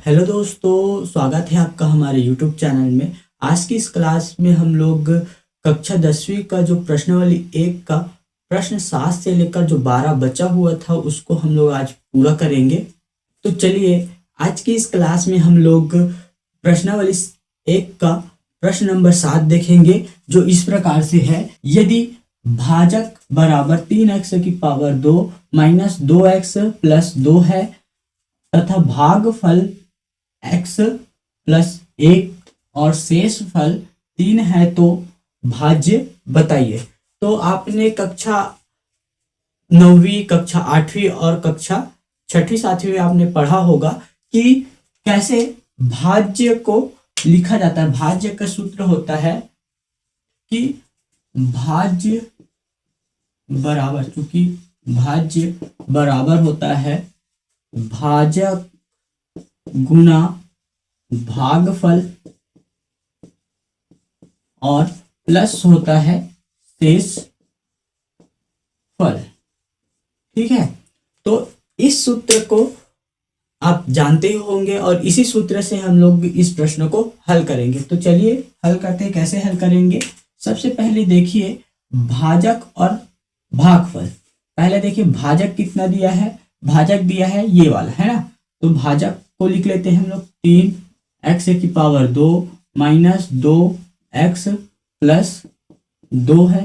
Hello दोस्तों, स्वागत है आपका हमारे YouTube चैनल में। आज की इस क्लास में हम लोग कक्षा 10वीं का जो प्रश्नावली 1 का प्रश्न 7 से लेकर जो 12 बचा हुआ था उसको हम लोग आज पूरा करेंगे। तो चलिए आज की इस क्लास में हम लोग प्रश्नावली 1 का प्रश्न नंबर 7 देखेंगे, जो इस प्रकार से है। यदि भाजक बराबर 3x की पावर 2 माइनस 2x प्लस 2 है तथा भागफल x प्लस 1 और शेष फल 3 है तो भाज्य बताइए। तो आपने कक्षा 9वीं, कक्षा 8वीं और कक्षा 6वीं 7वीं में आपने पढ़ा होगा कि कैसे भाज्य को लिखा जाता है। भाज्य का सूत्र होता है कि भाज्य बराबर, चूंकि भाज्य बराबर होता है भाजक गुना भागफल और प्लस होता है शेष फल। ठीक है, तो इस सूत्र को आप जानते ही होंगे और इसी सूत्र से हम लोग इस प्रश्न को हल करेंगे। तो चलिए हल करते हैं। कैसे हल करेंगे? सबसे पहले देखिए भाजक और भागफल। पहले देखिए भाजक कितना दिया है। भाजक दिया है ये वाला, है ना। तो भाजक को लिख लेते हैं हम लोग 3x की पावर 2 माइनस 2x प्लस 2 है।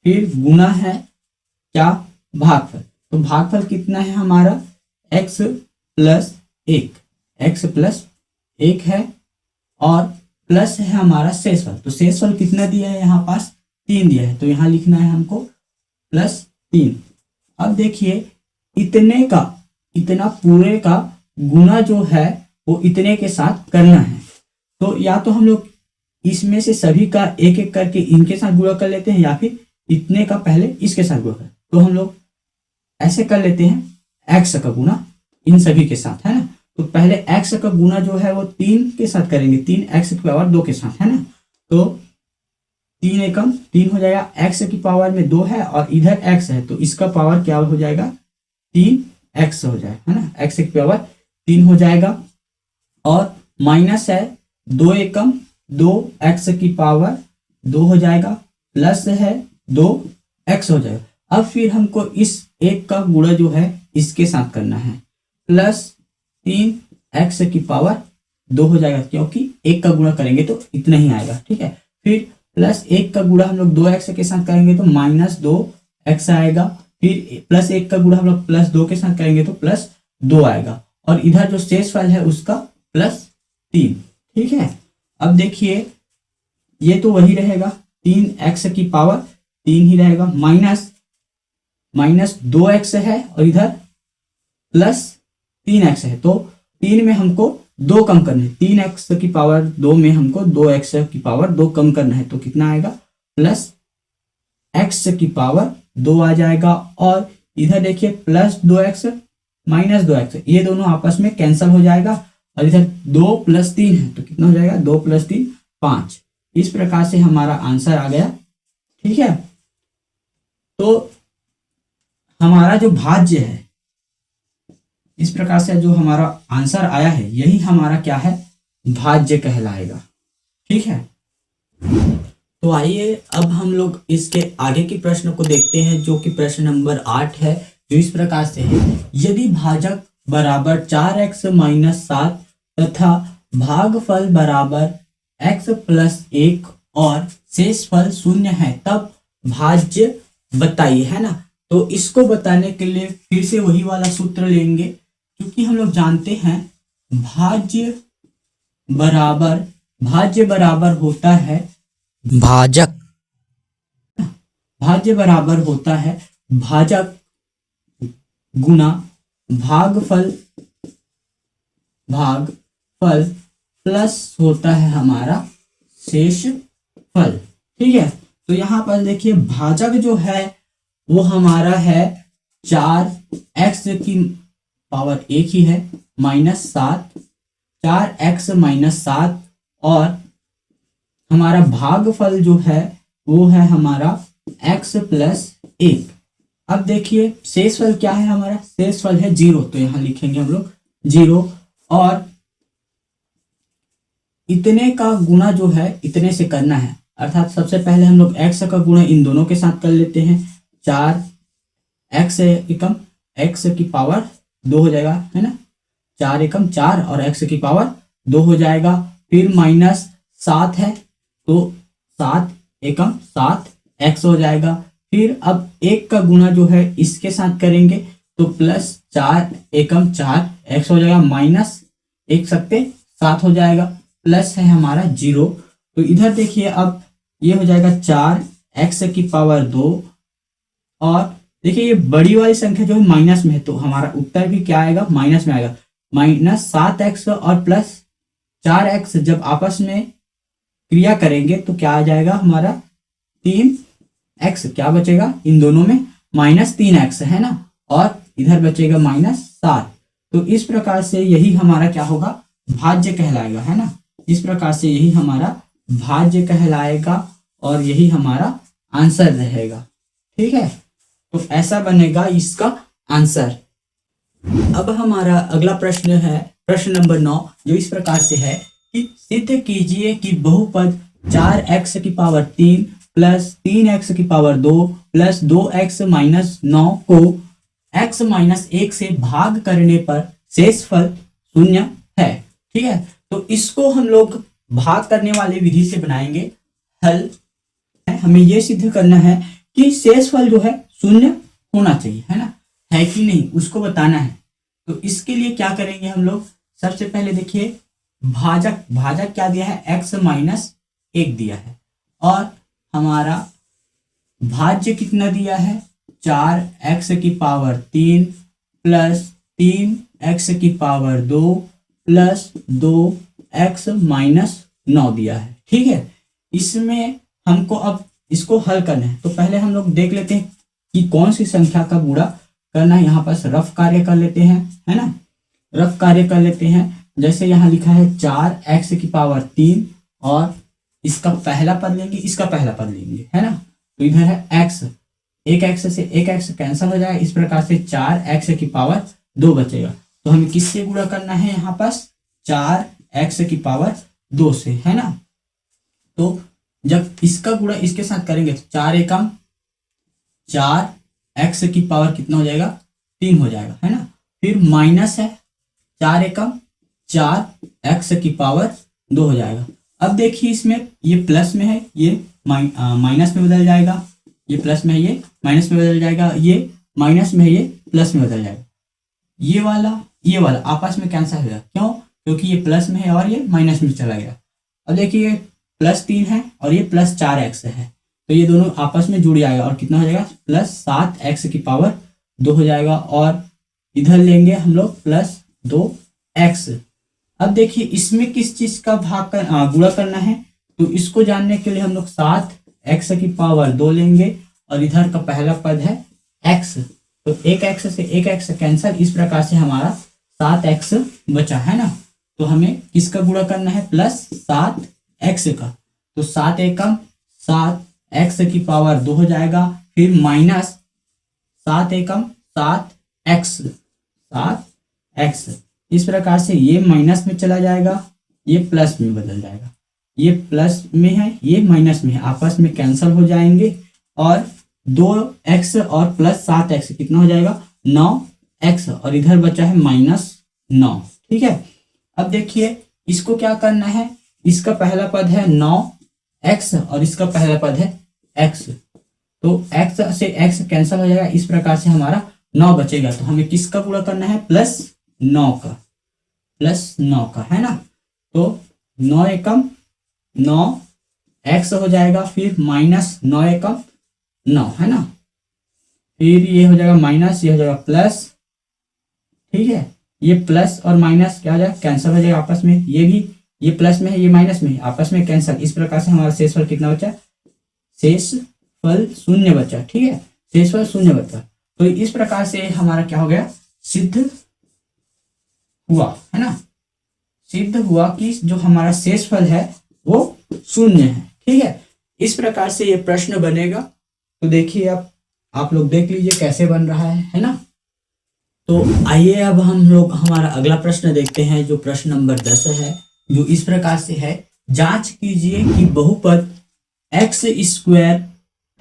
फिर गुना है क्या? भागफल। तो भागफल कितना है हमारा? x प्लस 1, x प्लस 1 है और प्लस है हमारा शेषफल। तो शेषफल कितना दिया है? यहाँ पास 3 दिया है, तो यहाँ लिखना है हमको प्लस 3। अब देखिए इतना पूरे का गुना जो है वो इतने के साथ करना है। तो या तो हम लोग इसमें से सभी का एक एक करके इनके साथ गुणा कर लेते हैं, या फिर इतने का पहले इसके साथ गुणा कर। तो हम लोग ऐसे कर लेते हैं x का गुना इन सभी के साथ, है ना। तो पहले x का गुना जो है वो 3 के साथ करेंगे, 3x की पावर 2 के साथ, है ना। तो 3 एकम 3 हो जाएगा। x की पावर में 2 है और इधर x है, तो इसका पावर क्या हो जाएगा? 3x हो जाएगा, है ना। x की पावर 3 हो जाएगा और माइनस है 2 एकम 2x की पावर 2 हो जाएगा, प्लस है 2x हो जाएगा। अब फिर हमको इस एक का गुणा जो है इसके साथ करना है, प्लस 3x की पावर 2 हो जाएगा, क्योंकि एक का गुणा करेंगे तो इतना ही आएगा। ठीक है, फिर प्लस 1 का गुणा हम लोग 2x के साथ करेंगे तो माइनस 2x आएगा। फिर प्लस 1 का गुणा हम लोग प्लस 2 के साथ करेंगे तो प्लस 2 आएगा और इधर जो शेष फल है उसका प्लस 3। ठीक है, अब देखिए ये तो वही रहेगा, 3x की पावर 3 ही रहेगा, माइनस 2x है और इधर प्लस 3x है। तो 3 में हमको 2 कम करना है, 3x की पावर 2 में हमको 2x की पावर 2 कम करना है। तो कितना आएगा? प्लस x की पावर 2 आ जाएगा और इधर देखिए प्लस 2x माइनस 2x, ये दोनों आपस में कैंसिल हो जाएगा और इधर 2 प्लस 3 है तो कितना हो जाएगा? 2 प्लस 3 5। इस प्रकार से हमारा आंसर आ गया। ठीक है, तो हमारा जो भाज्य है, इस प्रकार से जो हमारा आंसर आया है यही हमारा क्या है? भाज्य कहलाएगा। ठीक है, तो आइए अब हम लोग इसके आगे की प्रश्न को देखते हैं, जो कि प्रश्न नंबर 8 है, जो इस प्रकार से है। यदि भाजक बराबर 4x माइनस 7 तथा भागफल बराबर x प्लस 1 और शेषफल 0 है तब भाज्य बताइए, है ना। तो इसको बताने के लिए फिर से वही वाला सूत्र लेंगे, क्योंकि हम लोग जानते हैं भाज्य बराबर होता है भाज्य बराबर होता है भाजक गुना भागफल प्लस होता है हमारा शेष फल। ठीक है, तो यहाँ पर देखिए भाजक जो है वो हमारा है 4x की पावर 1 ही है माइनस 7, 4x माइनस 7 और हमारा भागफल जो है वो है हमारा x प्लस 1। अब देखिए शेषफल क्या है हमारा? शेषफल है 0, तो यहाँ लिखेंगे हम लोग 0 और इतने का गुणा जो है इतने से करना है, अर्थात सबसे पहले हम लोग x का गुणा इन दोनों के साथ कर लेते हैं। 4x एकम x की पावर 2 हो जाएगा, है ना। 4 एकम 4 और x की पावर 2 हो जाएगा। फिर माइनस 7 है तो 7 एकम 7 x हो जाएगा। फिर अब 1 का गुणा जो है इसके साथ करेंगे तो प्लस 4 एकम 4 x हो जाएगा, माइनस 1 सकते 7 हो जाएगा, प्लस है हमारा 0। तो इधर देखिए अब ये हो जाएगा 4x की पावर 2, और देखिए ये बड़ी वाली संख्या जो है माइनस में है तो हमारा उत्तर भी क्या आएगा, माइनस में आएगा। माइनस 7x और प्लस 4x जब आपस में क्रिया करेंगे तो क्या आ जाएगा हमारा 3x, क्या बचेगा इन दोनों में माइनस 3x है ना, और इधर बचेगा -7। तो इस प्रकार से यही हमारा क्या होगा, भाज्य कहलाएगा, है ना। इस प्रकार से यही हमारा भाज्य कहलाएगा और यही हमारा आंसर रहेगा। ठीक है, तो ऐसा बनेगा इसका आंसर। अब हमारा अगला प्रश्न है प्रश्न नंबर 9, जो इस प्रकार से है कि सिद्ध कीजिए कि बहुपद 4x की पावर 3 प्लस 3x की पावर 2 प्लस 2x माइनस 9 को x माइनस 1 से भाग करने पर शेषफल 0 है। ठीक है, तो इसको हम लोग भाग करने वाली विधि से बनाएंगे हल। हमें यह सिद्ध करना है कि शेषफल जो है 0 होना चाहिए, है ना, है कि नहीं, उसको बताना है। तो इसके लिए क्या करेंगे हम लोग, सबसे पहले देखिए भाजक क्या दिया है, x माइनस 1 दिया है, और हमारा भाज्य कितना दिया है, 4x की पावर 3 प्लस 3x की पावर 2 प्लस 2x माइनस 9 दिया है। ठीक है, इसमें हमको अब इसको हल करना है। तो पहले हम लोग देख लेते हैं कि कौन सी संख्या का गुणा करना है। यहाँ पास रफ कार्य कर लेते हैं, है ना, रफ कार्य कर लेते हैं। जैसे यहाँ लिखा है 4x की पावर 3 और इसका पहला पद लेंगे, इसका पहला पद लेंगे, है ना। तो इधर है x, एक x से एक x कैंसिल हो जाएगा, इस प्रकार से 4x की पावर 2 बचेगा। तो हमें किससे गुणा करना है, यहाँ पास 4x की पावर 2 से, है ना। तो जब इसका गुणा इसके साथ करेंगे तो 4 एकम 4x की पावर कितना हो जाएगा, 3 हो जाएगा, है ना। फिर माइनस है 4 एकम 4x की पावर 2 हो जाएगा। अब देखिए इसमें ये प्लस में है, ये माइनस में बदल जाएगा, ये प्लस में है, ये माइनस में बदल जाएगा, ये माइनस में है, ये प्लस में बदल जाएगा। ये वाला आपस में कैंसिल हो जाएगा, क्यों, क्योंकि ये प्लस में है और ये माइनस में चला गया। अब देखिए +3 है और ये +4x है, तो ये दोनों आपस में जुड़ जाएगा और कितना हो जाएगा, +7x की पावर 2 हो जाएगा, और इधर लेंगे हम लोग +2x। अब देखिए इसमें किस चीज का गुणा करना है, तो इसको जानने के लिए हम लोग 7x की पावर 2 लेंगे और इधर का पहला पद है x, तो एक x से एक x कैंसिल, इस प्रकार से हमारा 7x बचा, है ना। तो हमें किसका गुणा करना है, +7x का। तो 7 एकम 7x की पावर 2 हो जाएगा, फिर माइनस 7 एकम 7x, इस प्रकार से ये माइनस में चला जाएगा, ये प्लस में बदल जाएगा, ये प्लस में है, ये माइनस में है, आपस में कैंसिल हो जाएंगे, और 2x और +7x कितना हो जाएगा, 9x, और इधर बचा है -9। ठीक है, अब देखिए इसको क्या करना है, इसका पहला पद है 9x और इसका पहला पद है x, तो x से x कैंसिल हो जाएगा, इस प्रकार से हमारा 9 बचेगा। तो हमें किसका गुणा करना है, +9 का, है ना। तो 9 एकम 9x हो जाएगा, फिर -9 एकम 9, है ना, फिर ये हो जाएगा माइनस, ये हो जाएगा प्लस। ठीक है, ये प्लस और माइनस क्या हो जाएगा, कैंसिल हो जाएगा आपस में, ये भी ये प्लस में है, ये माइनस में है, आपस में कैंसिल। इस प्रकार से हमारा शेषफल कितना बचा, शेषफल 0 बचा। ठीक है, शेषफल 0 बचा। तो इस प्रकार से हमारा क्या हो गया, सिद्ध हुआ, है ना, सिद्ध हुआ कि जो हमारा शेषफल है वो 0 है। ठीक है, इस प्रकार से ये प्रश्न बनेगा। तो देखिए आप लोग देख लीजिए कैसे बन रहा है ना। तो आइए अब हम लोग हमारा अगला प्रश्न देखते हैं, जो प्रश्न नंबर 10 है। जो इस प्रकार से है, जांच कीजिए कि बहुपद x square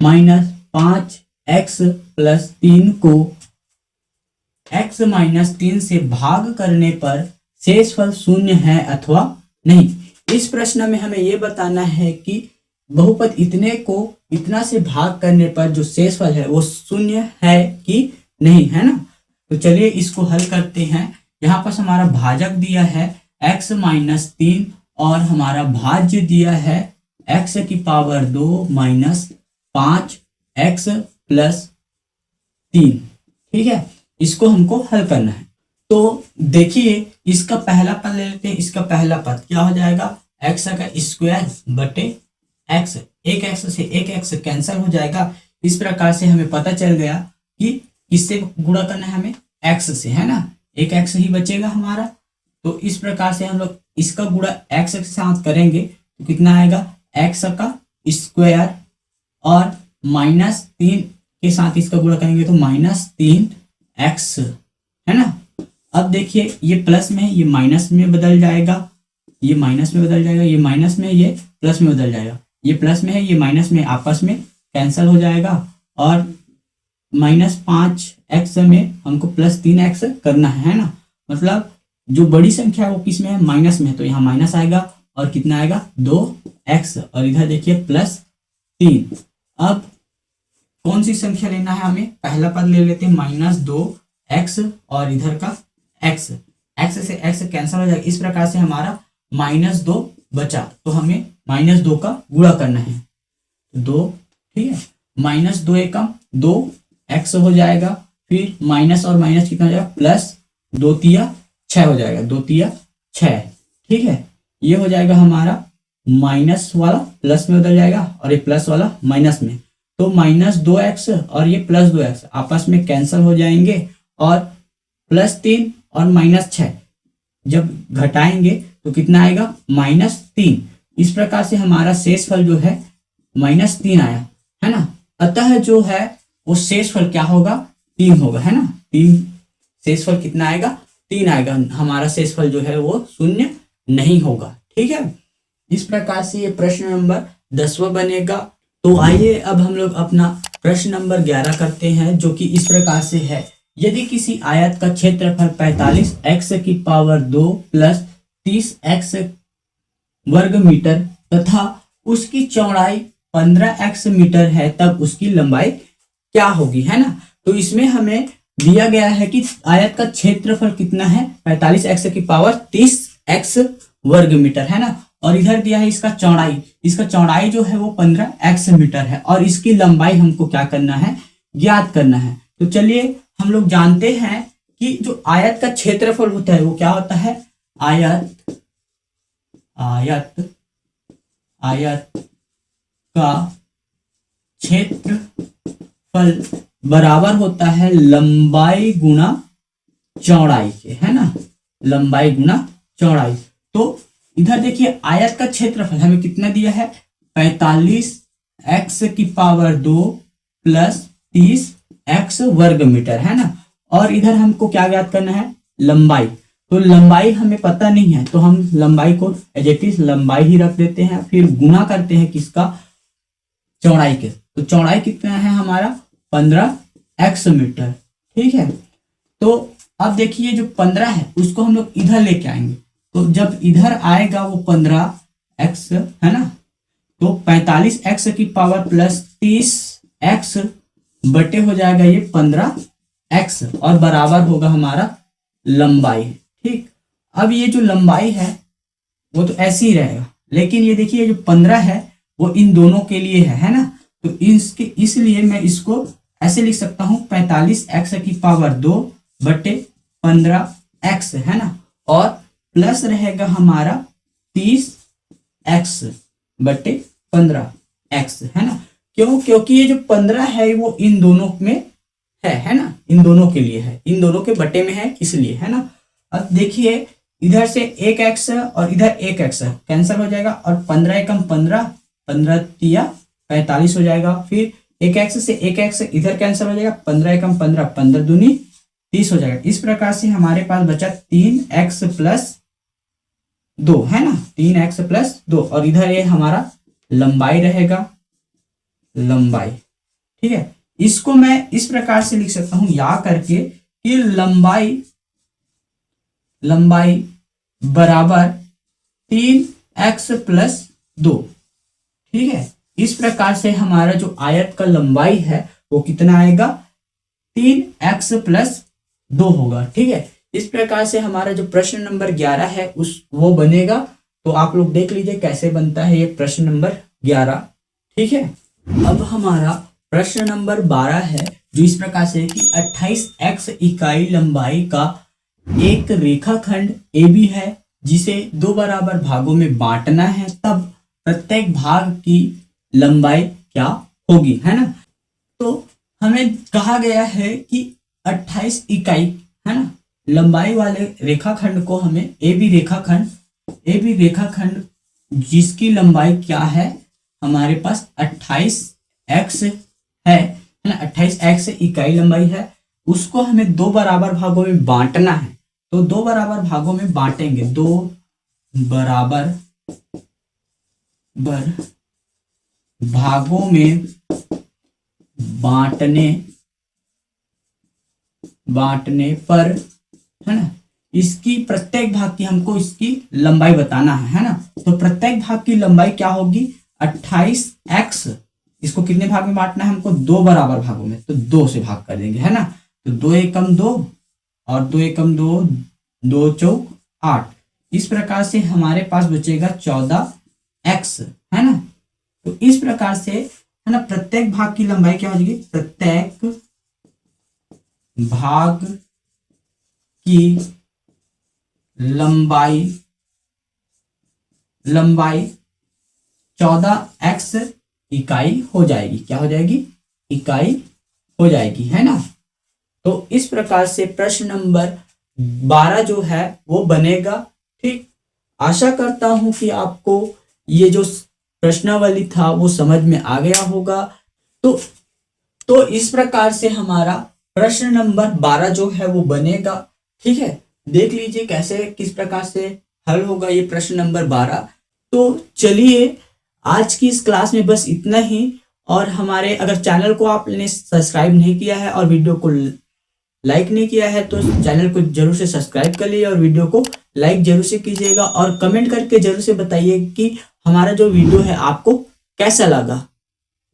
minus 5x plus 3 को x माइनस 3 से भाग करने पर शेषफल शून्य है अथवा नहीं। इस प्रश्न में हमें यह बताना है कि बहुपद इतने को इतना से भाग करने पर जो शेषफल है वो शून्य है कि नहीं, है ना। तो चलिए इसको हल करते हैं। यहाँ पर हमारा भाजक दिया है x माइनस 3 और हमारा भाज्य दिया है x की पावर 2 माइनस 5x प्लस 3। ठीक है, इसको हमको हल करना है। तो देखिए इसका पहला पद ले लेते हैं। इसका पहला पद क्या हो जाएगा, x का स्क्वायर बटे x, एक x से एक x कैंसिल हो जाएगा। इस प्रकार से हमें पता चल गया कि किससे गुणा करना है हमें, x से, है ना। एक x ही बचेगा हमारा। तो इस प्रकार से हम लोग इसका गुणा x के साथ करेंगे तो कितना आएगा, x का स्क्वायर और माइनस 3 के साथ इसका गुणा करेंगे तो माइनस 3x, है ना। अब देखिए ये प्लस में है, ये माइनस में बदल जाएगा, ये माइनस में बदल जाएगा, ये माइनस में, ये प्लस में बदल जाएगा। ये प्लस में है, ये माइनस में आपस में कैंसिल हो जाएगा और माइनस 5x में हमको प्लस 3x करना है ना। मतलब जो बड़ी संख्या है वो किस में है, माइनस में है, तो यहाँ माइनस आएगा और कितना आएगा 2x और इधर देखिए प्लस 3। अब कौन सी संख्या लेना है हमें, पहला पद ले लेते हैं माइनस 2x और इधर का x, x से x कैंसिल हो जाएगा। इस प्रकार से हमारा माइनस 2 बचा, तो हमें माइनस 2 का गुणा करना है 2। ठीक है, माइनस 2 एकम 2x हो जाएगा, फिर माइनस और माइनस कितना हो जाएगा, प्लस 2 तिया 6 हो जाएगा, 2 तिया 6। ठीक है, ये हो जाएगा हमारा माइनस वाला प्लस में बदल जाएगा और ये प्लस वाला माइनस में। तो माइनस 2x और ये प्लस 2x आपस में कैंसिल हो जाएंगे और प्लस 3 और माइनस 6 जब घटाएंगे तो कितना आएगा, माइनस 3। इस प्रकार से हमारा शेषफल जो है माइनस 3 आया, है ना। अतः जो है वो शेषफल क्या होगा, 3 होगा, है ना। 3 शेषफल कितना आएगा, 3 आएगा। हमारा शेषफल जो है वो शून्य नहीं होगा। ठीक है, इस प्रकार से ये प्रश्न नंबर 10वां बनेगा। तो आइए अब हम लोग अपना प्रश्न नंबर 11 करते हैं, जो कि इस प्रकार से है। यदि किसी आयत का क्षेत्रफल 45x की पावर 2 प्लस 30x वर्ग मीटर तथा उसकी चौड़ाई 15x मीटर है, तब उसकी लंबाई क्या होगी, है ना। तो इसमें हमें दिया गया है कि आयत का क्षेत्रफल कितना है, 45x की पावर 30x वर्ग मीटर, है ना। और इधर दिया है इसका चौड़ाई, इसका चौड़ाई जो है वो 15x मीटर है और इसकी लंबाई हमको क्या करना है, ज्ञात करना है। तो चलिए हम लोग जानते हैं कि जो आयत का क्षेत्रफल होता है वो क्या होता है, आयत का क्षेत्रफल बराबर होता है लंबाई गुना चौड़ाई के, है ना, लंबाई गुना चौड़ाई। तो इधर देखिए आयत का क्षेत्रफल हमें कितना दिया है, 45x की पावर 2 प्लस 30x वर्ग मीटर, है ना। और इधर हमको क्या ज्ञात करना है, लंबाई। तो लंबाई हमें पता नहीं है तो हम लंबाई को एज इट इज लंबाई ही रख देते हैं, फिर गुना करते हैं किसका, चौड़ाई के। तो चौड़ाई कितना है हमारा 15x मीटर। ठीक है, तो अब देखिए जो 15 है उसको हम लोग इधर लेके आएंगे। तो जब इधर आएगा वो 15x, है ना, तो 45x की पावर प्लस 30x बटे हो जाएगा ये 15x और बराबर होगा हमारा लंबाई। ठीक, अब ये जो लंबाई है वो तो ऐसे ही रहेगा, लेकिन ये देखिए जो 15 है वो इन दोनों के लिए है ना। तो इसके इसलिए मैं इसको ऐसे लिख सकता हूँ 45x की पावर 2 बटे 15x, है ना, और प्लस रहेगा हमारा 30x बटे 15x, है ना। क्यों, क्योंकि ये जो 15 है वो इन दोनों में है ना, इन दोनों के लिए है, इन दोनों के बटे में है इसलिए, है ना। अब देखिए इधर से 1x और इधर 1x कैंसिल हो जाएगा और 15 एकम 15, 15 तिया 45 हो जाएगा। फिर 1x से 1x इधर कैंसिल हो जाएगा, 15 एकम 15, 15 दूनी 30 हो जाएगा। इस प्रकार से हमारे पास बचा 3x प्लस 2 है ना, 3x प्लस 2, और इधर ये हमारा लंबाई रहेगा, लंबाई। ठीक है, इसको मैं इस प्रकार से लिख सकता हूं या करके कि लंबाई बराबर 3x प्लस 2। ठीक है, इस प्रकार से हमारा जो आयत का लंबाई है वो कितना आएगा, 3x प्लस 2 होगा। ठीक है, इस प्रकार से हमारा जो प्रश्न नंबर 11 है वो बनेगा। तो आप लोग देख लीजिए कैसे बनता है ये प्रश्न नंबर 11। ठीक है, अब हमारा प्रश्न नंबर 12 है जो इस प्रकार से है कि 28x इकाई लंबाई का एक रेखाखंड AB है जिसे 2 बराबर भागों में बांटना है, तब प्रत्येक भाग की लंबाई क्या होगी, है ना। तो हमें कहा गया है कि 28 इकाई है ना लंबाई वाले रेखाखंड को हमें AB रेखाखंड जिसकी लंबाई क्या है हमारे पास 28x है ना, 28x इकाई लंबाई है, उसको हमें 2 बराबर भागों में बांटना है। तो 2 बराबर भागों में बांटेंगे, 2 बराबर भागों में बांटने पर है ना, इसकी प्रत्येक भाग की हमको इसकी लंबाई बताना है ना। तो प्रत्येक भाग की लंबाई क्या होगी, 28x, इसको कितने भाग में बांटना है हमको, 2 बराबर भागों में, तो 2 से भाग कर देंगे, है ना। तो 2 एकम 2 और 2 एकम 2, 2 चौक 8, इस प्रकार से हमारे पास बचेगा 14x, है ना। तो इस प्रकार से है ना प्रत्येक भाग की लंबाई क्या हो जाएगी, प्रत्येक भाग की लंबाई 14x इकाई हो जाएगी, क्या हो जाएगी, इकाई हो जाएगी, है ना। तो इस प्रकार से प्रश्न नंबर 12 जो है वो बनेगा। ठीक, आशा करता हूं कि आपको ये जो प्रश्नावली था वो समझ में आ गया होगा। तो इस प्रकार से हमारा प्रश्न नंबर 12 जो है वो बनेगा। ठीक है, देख लीजिए कैसे किस प्रकार से हल होगा ये प्रश्न नंबर 12। तो चलिए आज की इस क्लास में बस इतना ही, और हमारे अगर चैनल को आपने सब्सक्राइब नहीं किया है और वीडियो को लाइक नहीं किया है तो चैनल को जरूर से सब्सक्राइब कर लीजिए और वीडियो को लाइक जरूर से कीजिएगा, और कमेंट करके जरूर से बताइए कि हमारा जो वीडियो है आपको कैसा लगा।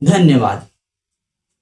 धन्यवाद।